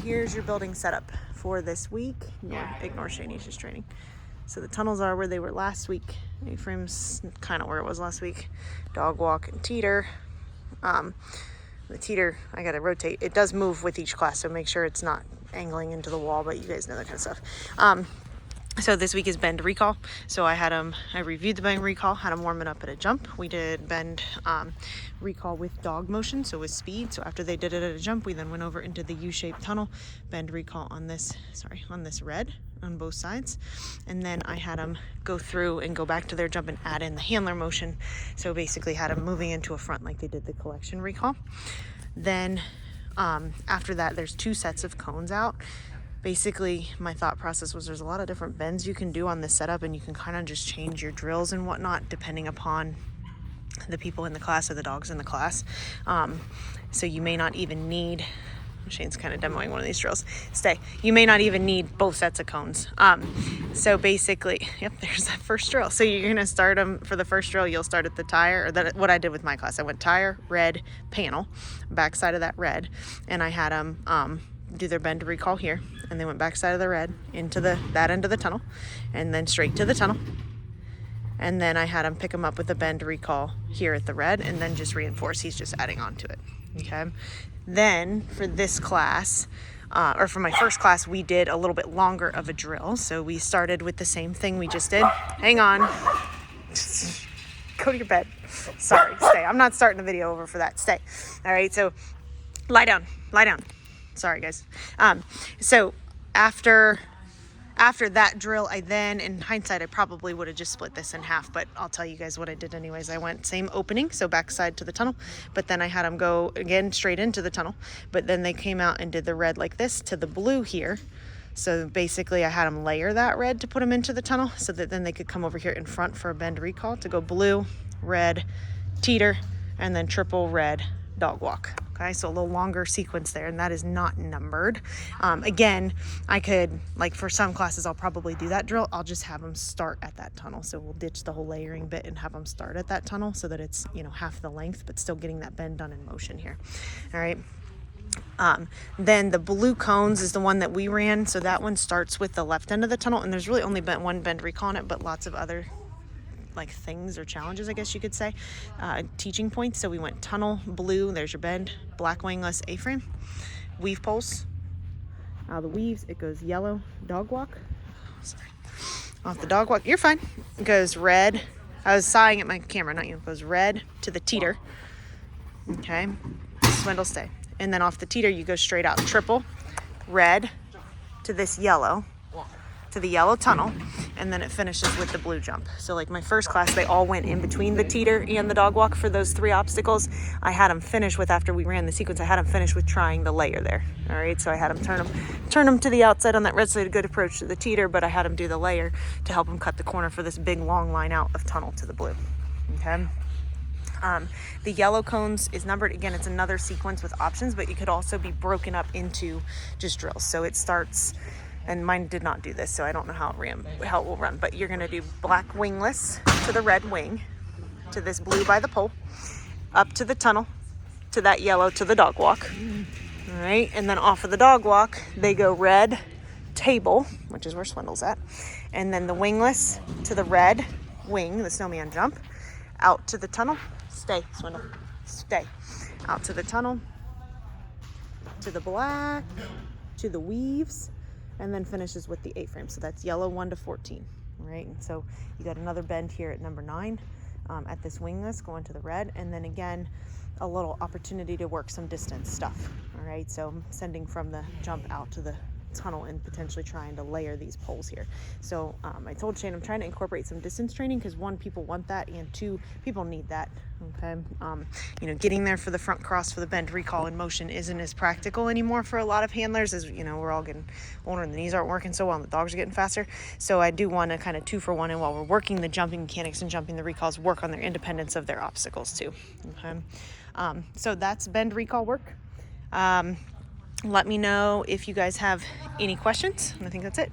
here's your building setup for this week. Ignore Shanice's training. So the tunnels are where they were last week. A-frame's kind of where it was last week. Dog walk and teeter. The teeter, I gotta rotate. It does move with each class, so make sure it's not angling into the wall, but you guys know that kind of stuff. So this week is bend recall. So I reviewed the bend recall, had them warming up at a jump. We did bend recall with dog motion, so with speed. So after they did it at a jump, we then went over into the U-shaped tunnel, bend recall on this red on both sides. And then I had them go through and go back to their jump and add in the handler motion. So basically had them moving into a front like they did the collection recall. Then after that, there's 2 sets of cones out. Basically, my thought process was there's a lot of different bends you can do on this setup, and you can kind of just change your drills and whatnot depending upon the people in the class or the dogs in the class. So you may not even need, Shane's kind of demoing one of these drills. You may not even need both sets of cones. So basically, there's that first drill. So you're going to start them for the first drill. You'll start at the tire, or what I did with my class. I went tire, red, panel, back side of that red, and I had them do their bend recall here, and they went back side of the red into that end of the tunnel, and then straight to the tunnel. And then I had him pick him up with a bend recall here at the red, and then just reinforce. He's just adding on to it. Okay. Then for this class, or for my first class, we did a little bit longer of a drill. So we started with the same thing we just did. Hang on. Go to your bed. Sorry, stay. I'm not starting the video over for that. Stay. All right. So lie down. Sorry, guys. So after that drill, I then, in hindsight, I probably would have just split this in half, but I'll tell you guys what I did anyways. I went same opening, so backside to the tunnel, but then I had them go again straight into the tunnel, but then they came out and did the red like this to the blue here. So basically I had them layer that red to put them into the tunnel so that then they could come over here in front for a bend recall to go blue, red, teeter, and then triple red dog walk. Okay, so a little longer sequence there, and that is not numbered. Again, I could, like for some classes, I'll probably do that drill. I'll just have them start at that tunnel. So we'll ditch the whole layering bit and have them start at that tunnel so that it's, half the length, but still getting that bend done in motion here. All right. Then the blue cones is the one that we ran. So that one starts with the left end of the tunnel, and there's really only been one bend recall on it, but lots of other things or challenges, I guess you could say, teaching points. So we went tunnel, blue, there's your bend, black wingless A-frame, weave pulse. The weaves, it goes yellow, dog walk. Sorry. Off the dog walk, you're fine. It goes red. I was sighing at my camera, not you. It goes red to the teeter. Okay. Swindle, stay. And then off the teeter, you go straight out. Triple, red to this yellow, to the yellow tunnel, and then it finishes with the blue jump. So like my first class, they all went in between the teeter and the dog walk for those 3 obstacles. I had them finish with, after we ran the sequence, I had them finish with trying the layer there. All right, so I had them turn them to the outside on that red, so they had a good approach to the teeter, but I had them do the layer to help them cut the corner for this big long line out of tunnel to the blue. Okay. The yellow cones is numbered. Again, it's another sequence with options, but it could also be broken up into just drills. So it starts, and mine did not do this, so I don't know how it will run, but you're going to do black wingless to the red wing, to this blue by the pole, up to the tunnel, to that yellow, to the dog walk. All right, and then off of the dog walk, they go red table, which is where Swindle's at, and then the wingless to the red wing, the snowman jump, out to the tunnel. Stay, Swindle, stay. Out to the tunnel, to the black, to the weaves, and then finishes with the A-frame. So that's yellow 1 to 14, right? And so you got another bend here at number 9 at this wingless going to the red, and then again a little opportunity to work some distance stuff. All right, so sending from the jump out to the tunnel and potentially trying to layer these poles here. So I told Shane I'm trying to incorporate some distance training because 1, people want that, and 2, people need that. Okay, getting there for the front cross for the bend recall in motion isn't as practical anymore for a lot of handlers, as we're all getting older and the knees aren't working so well and the dogs are getting faster. So I do want to kind of 2 for 1, and while we're working the jumping mechanics and jumping the recalls, work on their independence of their obstacles too. Okay, so that's bend recall work. Let me know if you guys have any questions, and I think that's it.